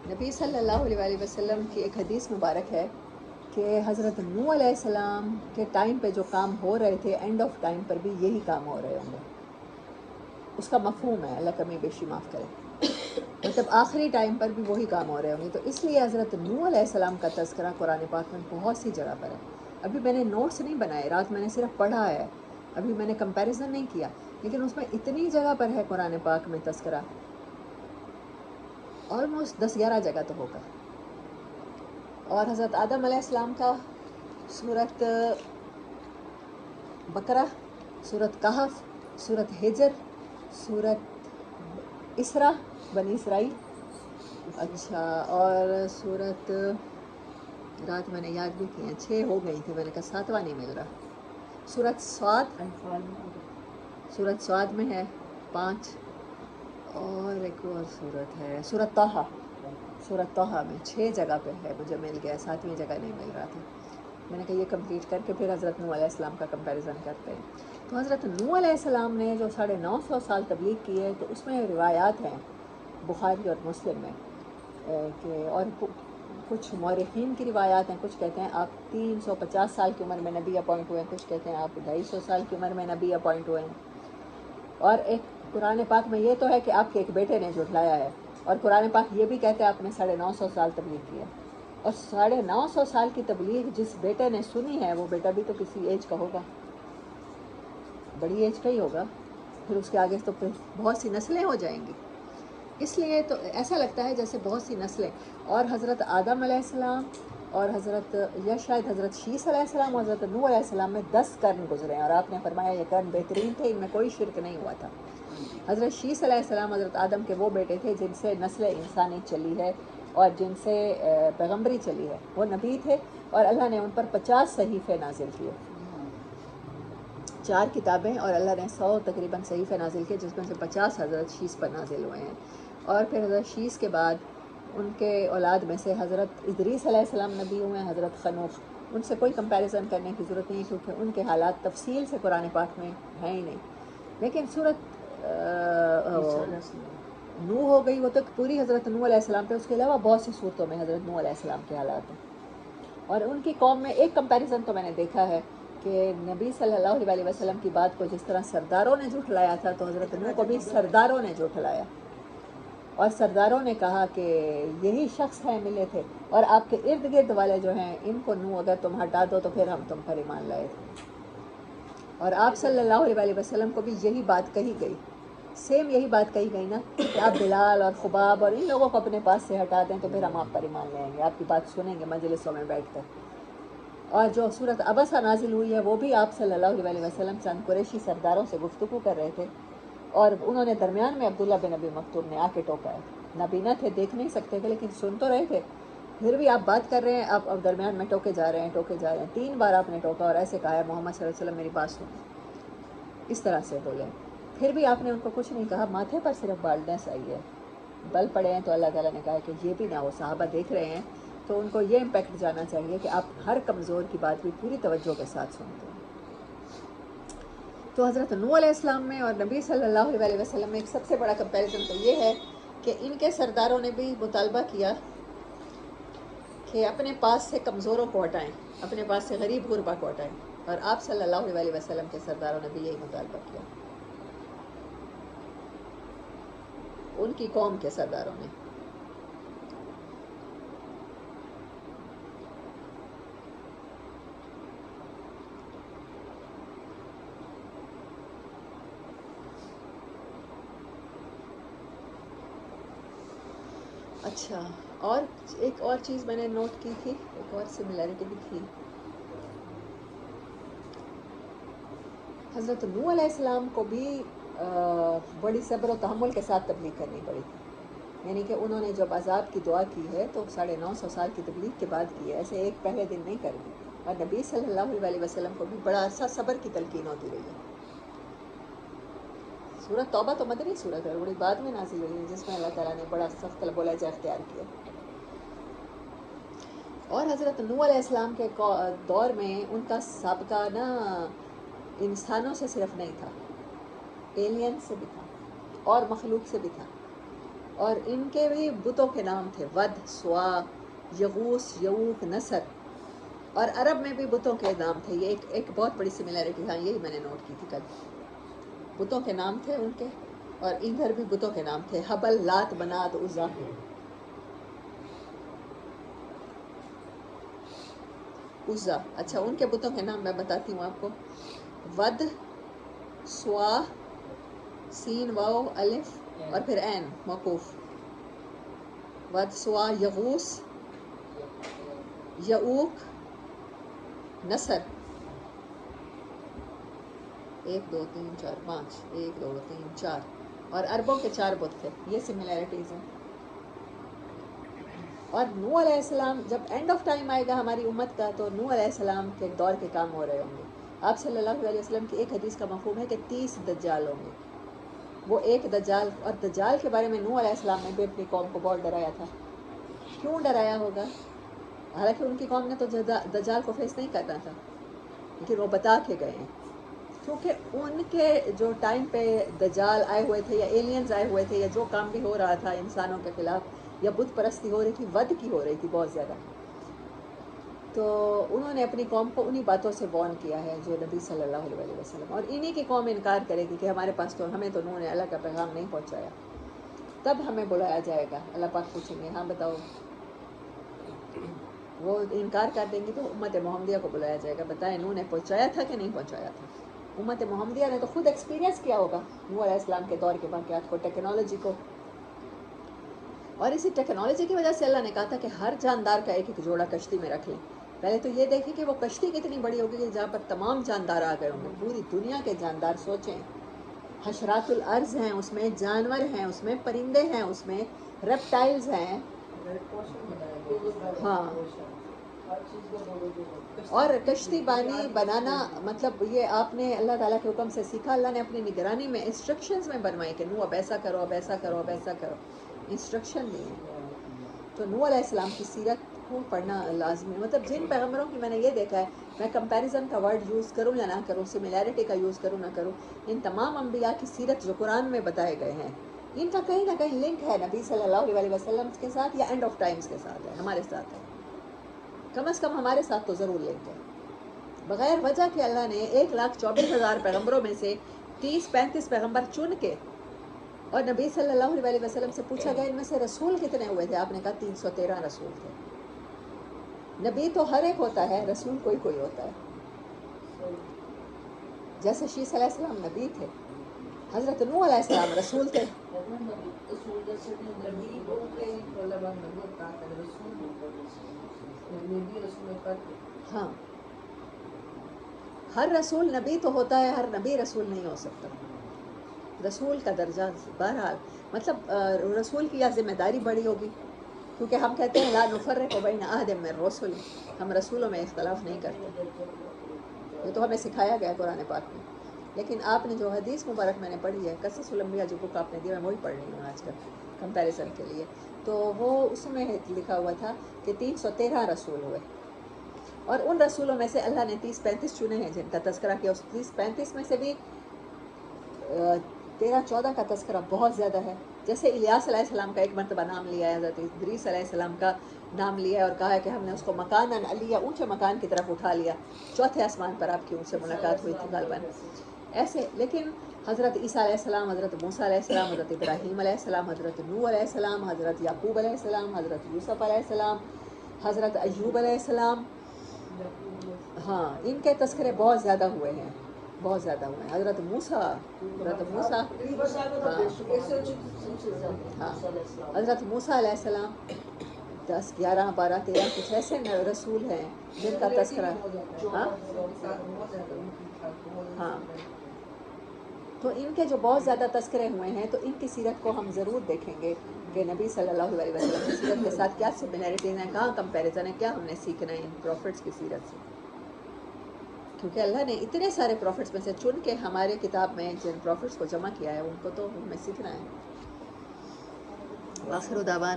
نبی صلی اللہ علیہ وسلم کی ایک حدیث مبارک ہے کہ حضرت نوح علیہ السلام کے ٹائم پہ جو کام ہو رہے تھے اینڈ آف ٹائم پر بھی یہی کام ہو رہے ہوں گے. اس کا مفہوم ہے، اللہ کمی بیشی معاف کرے، مطلب آخری ٹائم پر بھی وہی کام ہو رہے ہوں گے. تو اس لیے حضرت نوح علیہ السلام کا تذکرہ قرآن پاک میں بہت سی جگہ پر ہے. ابھی میں نے نوٹس نہیں بنائے، رات میں نے صرف پڑھا ہے، ابھی میں نے کمپیریزن نہیں کیا، لیکن اس میں اتنی جگہ پر ہے قرآن پاک میں تذکرہ، آلموسٹ 10-11 جگہ تو ہوگا. اور حضرت آدم علیہ السلام کا سورت بقرہ، سورت کہف، سورت ہجر، سورت اسراء بنی اسرائیل، اچھا، اور سورت رات میں نے یاد بھی کی ہیں، 6 ہو گئی تھی، میں نے کہا 7واں نہیں مل رہا. سورت سعد، سورت سعد میں ہے 5، اور ایک اور سورت ہے سورت طٰہٰ، سورت طٰہٰ میں 6 جگہ پہ ہے، مجھے مل گیا، 7ویں جگہ نہیں مل رہا تھا. میں نے کہا یہ کمپلیٹ کر کے پھر حضرت نوح علیہ السلام کا کمپیریزن کرتے ہیں. تو حضرت نوح علیہ السلام نے جو 950 سال تبلیغ کی ہے، تو اس میں روایات ہیں بخاری اور مسلم میں کہ، اور کچھ مورخین کی روایات ہیں، کچھ کہتے ہیں آپ 350 سال کی عمر میں نبی اپوائنٹ ہوئے ہیں، کچھ کہتے ہیں آپ 250 سال کی عمر میں نبی اپوائنٹ ہوئے ہیں. اور ایک قرآن پاک میں یہ تو ہے کہ آپ کے ایک بیٹے نے جھٹلایا ہے، اور قرآن پاک یہ بھی کہتے ہیں آپ نے 950 سال تبلیغ کی ہے. اور 950 سال کی تبلیغ جس بیٹے نے سنی ہے، وہ بیٹا بھی تو کسی ایج کا ہوگا، بڑی ایج کا ہی ہوگا، پھر اس کے آگے تو پھر بہت سی نسلیں ہو جائیں گی. اس لیے تو ایسا لگتا ہے جیسے بہت سی نسلیں، اور حضرت آدم علیہ السلام اور حضرت، یا شاید حضرت شیس علیہ السلام اور حضرت نوح علیہ السلام میں 10 قرن گزرے ہیں، اور آپ نے فرمایا یہ قرن بہترین تھے، ان میں کوئی شرک نہیں ہوا تھا. حضرت شیس علیہ السلام حضرت آدم کے وہ بیٹے تھے جن سے نسل انسانی چلی ہے اور جن سے پیغمبری چلی ہے. وہ نبی تھے اور اللہ نے ان پر 50 صحیفے نازل کیے، 4 کتابیں، اور اللہ نے 100 تقریباً صحیفے نازل کیے، جس میں سے 50 حضرت شیس پر نازل ہوئے ہیں. اور پھر حضرت شیس کے بعد ان کے اولاد میں سے حضرت ادریس علیہ السلام نبی ہوئے ہیں، حضرت خنوخ. ان سے کوئی کمپیریزن کرنے کی ضرورت نہیں ہے کیونکہ ان کے حالات تفصیل سے قرآن پاک میں ہیں ہی نہیں. لیکن صورت نوح ہو گئی، وہ تو پوری حضرت نوح علیہ السلام پہ، اس کے علاوہ بہت سی صورتوں میں حضرت نوح علیہ السلام کے حالات ہیں. اور ان کی قوم میں ایک کمپیریزن تو میں نے دیکھا ہے کہ نبی صلی اللہ علیہ وسلم کی بات کو جس طرح سرداروں نے جھٹلایا تھا، تو حضرت نوح کو بھی سرداروں نے جھٹلایا، اور سرداروں نے کہا کہ یہی شخص ہیں ملے تھے، اور آپ کے ارد گرد والے جو ہیں ان کو نوح اگر تم ہٹا دو تو پھر ہم تم پر ایمان لائے تھے. اور آپ صلی اللہ علیہ وسلم کو بھی یہی بات کہی گئی، سیم یہی بات کہی گئی نا کہ آپ بلال اور خباب اور ان لوگوں کو اپنے پاس سے ہٹا دیں تو پھر ہم آپ پر ایمان لیں گے، آپ کی بات سنیں گے مجلسوں میں بیٹھ کر. اور جو صورت عبسہ نازل ہوئی ہے، وہ بھی آپ صلی اللہ علیہ وسلم چند قریشی سرداروں سے گفتگو کر رہے تھے، اور انہوں نے درمیان میں عبداللہ بن ابی مکتوم نے آ کے ٹوکا ہے. نابینا تھے، دیکھ نہیں سکتے تھے، لیکن سن تو رہے تھے، پھر بھی آپ بات کر رہے ہیں، آپ اب درمیان میں ٹوکے جا رہے ہیں، ٹوکے جا رہے ہیں. 3 بار آپ نے ٹوکا اور ایسے کہا ہے محمد صلی اللہ علیہ وسلم میری بات سنیں، اس طرح سے بولے. پھر بھی آپ نے ان کو کچھ نہیں کہا، ماتھے پر صرف بالڈنس آئی ہے، بل پڑے ہیں. تو اللہ تعالیٰ نے کہا کہ یہ بھی نہ ہو، صحابہ دیکھ رہے ہیں، تو ان کو یہ امپیکٹ جانا چاہیے کہ آپ ہر کمزور کی بات بھی پوری توجہ کے ساتھ سنتے ہیں. تو حضرت نوح علیہ السلام میں اور نبی صلی اللہ علیہ وسلم میں ایک سب سے بڑا کمپیریزن تو یہ ہے کہ ان کے سرداروں نے بھی مطالبہ کیا کہ اپنے پاس سے کمزوروں کو ہٹائیں، اپنے پاس سے غریب غربا کو ہٹائیں، اور آپ صلی اللہ علیہ وسلم کے سرداروں نے بھی یہی مطالبہ کیا، ان کی قوم کے سرداروں نے. اچھا، اور ایک اور چیز میں نے نوٹ کی تھی، ایک اور سملیرٹی بھی تھی. حضرت نوح علیہ السلام کو بھی بڑی صبر و تحمل کے ساتھ تبلیغ کرنی پڑی، یعنی کہ انہوں نے جب عذاب کی دعا کی ہے تو 950 سال کی تبلیغ کے بعد کی ہے، ایسے ایک پہلے دن نہیں کر دی. اور نبی صلی اللہ علیہ وسلم کو بھی بڑا عرصہ صبر کی تلقین ہوتی رہی ہے. سورت توبہ تو مدنی سورت ہے، بڑی بعد میں نازل ہوئی ہے، جس میں اللہ تعالیٰ نے بڑا سخت طلب و لہجہ اختیار کیا. اور حضرت نوح علیہ السلام کے دور میں ان کا سابقہ نا انسانوں سے صرف نہیں تھا، ایلین سے بھی تھا اور مخلوق سے بھی تھا. اور ان کے بھی بتوں کے نام تھے، ود، سوا، یغوس، یعوق، نصر، اور عرب میں بھی بتوں کے نام تھے. یہ ایک بہت بڑی سملیرٹی، ہاں یہی میں نے نوٹ کی تھی کل. بتوں کے نام تھے ان کے، اور ادھر بھی بتوں کے نام تھے، حبل، لات، منات، عزا. عزا، اچھا ان کے بتوں کے نام میں بتاتی ہوں آپ کو. ود، سوا، سین، واو، الف اور پھر عین موقوف. ود، سوا، یغوس، یعوق، نصر. 1 2 3 4 5، 1 2 3 4، اور عربوں کے 4 بت تھے. یہ سملیرٹیز ہیں. اور نوح علیہ السلام جب اینڈ آف ٹائم آئے گا ہماری امت کا، تو نوح علیہ السلام کے دور کے کام ہو رہے ہوں گے. آپ صلی اللہ علیہ وسلم کی ایک حدیث کا مفہوم ہے کہ 30 دجال ہوں گے. وہ ایک دجال، اور دجال کے بارے میں نوح علیہ السلام نے بھی اپنی قوم کو بہت ڈرایا تھا. کیوں ڈرایا ہوگا؟ حالانکہ ان کی قوم نے تو دجال کو فیس نہیں کرنا تھا، لیکن وہ بتا کے گئے ہیں. کیونکہ ان کے جو ٹائم پہ دجال آئے ہوئے تھے، یا ایلینز آئے ہوئے تھے، یا جو کام بھی ہو رہا تھا انسانوں کے خلاف، یا بت پرستی ہو رہی تھی، ود کی ہو رہی تھی بہت زیادہ، تو انہوں نے اپنی قوم کو انہی باتوں سے وارن کیا ہے جو نبی صلی اللہ علیہ وسلم. اور انہی کی قوم انکار کرے گی کہ ہمارے پاس تو ہمیں تو انہوں نے اللہ کا پیغام نہیں پہنچایا. تب ہمیں بلایا جائے گا. اللہ پاک پوچھیں گے ہاں بتاؤ. وہ انکار کر دیں گی تو امت محمدیہ کو بلایا جائے گا، بتائیں انہوں نے پہنچایا تھا کہ نہیں پہنچایا تھا. امت محمدیہ نے تو خود ایکسپیرینس کیا ہوگا نوح علیہ السلام کے دور کے واقعات کو، ٹیکنالوجی کو. اور اسی ٹیکنالوجی کی وجہ سے اللہ نے کہا تھا کہ ہر جاندار کا ایک ایک جوڑا کشتی میں رکھ لیں. پہلے تو یہ دیکھیں کہ وہ کشتی کتنی بڑی ہوگی کہ جہاں پر تمام جاندار آ گئے ہوں گے. پوری دنیا کے جاندار سوچیں، حشرات الارض ہیں اس میں، جانور ہیں اس میں، پرندے ہیں اس میں، ریپٹائلز ہیں. ہاں، اور کشتی بانی بنانا مطلب یہ آپ نے اللہ تعالیٰ کے حکم سے سیکھا. اللہ نے اپنی نگرانی میں انسٹرکشنز میں بنوائی کہ نوح اب ایسا کرو، اب ایسا کرو، اب ایسا کرو، انسٹرکشن دی ہیں. تو نوح علیہ السلام کی سیرت کو پڑھنا لازمی. مطلب جن پیغمبروں کی میں نے یہ دیکھا ہے، میں کمپیریزن کا ورڈ یوز کروں یا نہ کروں، سملیرٹی کا یوز کروں نہ کروں، ان تمام انبیاء کی سیرت جو قرآن میں بتائے گئے ہیں، ان کا کہیں نہ کہیں لنک ہے نبی صلی اللہ علیہ وسلم کے ساتھ، یا اینڈ آف ٹائمز کے ساتھ ہے، ہمارے ساتھ ہے. کم از کم ہمارے ساتھ تو ضرور لنک ہے. بغیر وجہ کہ اللہ نے 1,24,000 پیغمبروں میں سے 30-35 پیغمبر چن کے، اور نبی صلی اللہ علیہ وسلم سے پوچھا گیا ان میں سے رسول کتنے ہوئے تھے؟ آپ نے کہا 313 رسول تھے. نبی تو ہر ایک ہوتا ہے، رسول کوئی کوئی ہوتا ہے. جیسے شیس علیہ السلام نبی تھے، حضرت نوح علیہ السلام رسول تھے. ہاں، ہر رسول نبی تو ہوتا ہے، ہر نبی رسول نہیں ہو سکتا. رسول کا درجہ بہرحال مطلب رسول کی یا ذمہ داری بڑی ہوگی، کیونکہ ہم کہتے ہیں لا نفرق بین احد من الرسل، ہم رسولوں میں اختلاف نہیں کرتے. یہ تو ہمیں سکھایا گیا قرآن پاک میں. لیکن آپ نے جو حدیث مبارک میں نے پڑھی ہے، قصص الانبیاء جو بک آپ نے دی، میں وہی پڑھ رہی ہوں آج کل کمپیریزن کے لیے. تو وہ اس میں لکھا ہوا تھا کہ 313 رسول ہوئے، اور ان رسولوں میں سے اللہ نے 30-35 چنے ہیں جن کا تذکرہ کیا. اس 30-35 میں سے بھی 13-14 کا تذکرہ بہت زیادہ ہے. جیسے الیاس علیہ السلام کا ایک مرتبہ نام لیا ہے، حضرت ادریس علیہ السلام کا نام لیا ہے، اور کہا ہے کہ ہم نے اس کو مکاناً علیہ، اونچے مکان کی طرف اٹھا لیا، 4تھے آسمان پر آپ کی ان سے ملاقات ہوئی تھی غالباً ایسے. لیکن حضرت عیسیٰ علیہ السلام، حضرت موسیٰ علیہ السلام، حضرت ابراہیم علیہ السلام، حضرت نوح علیہ السلام، حضرت یعقوب علیہ السلام، حضرت یوسف علیہ السلام، حضرت ایوب علیہ السلام، ہاں ان کے تذکرے بہت زیادہ ہوئے ہیں، بہت زیادہ ہوئے ہیں. حضرت موسیٰ، ہاں حضرت موسیٰ علیہ السلام 10 11 12 13 کچھ ایسے رسول ہیں جن کا تذکرہ. ہاں تو ان کے جو بہت زیادہ تذکرے ہوئے ہیں، تو ان کی سیرت کو ہم ضرور دیکھیں گے کہ نبی صلی اللہ علیہ وسلم کی سیرت کے ساتھ کیا سملیرٹیز ہیں، کہاں کمپیریزن ہے، کیا ہم نے سیکھنا ہے ان پروفٹس کی سیرت سے. کیونکہ اللہ نے اتنے سارے پروفٹس میں سے چن کے ہمارے کتاب میں جن پروفٹس کو جمع کیا ہے، ان کو تو ہمیں سیکھنا ہے. آخر دعوانا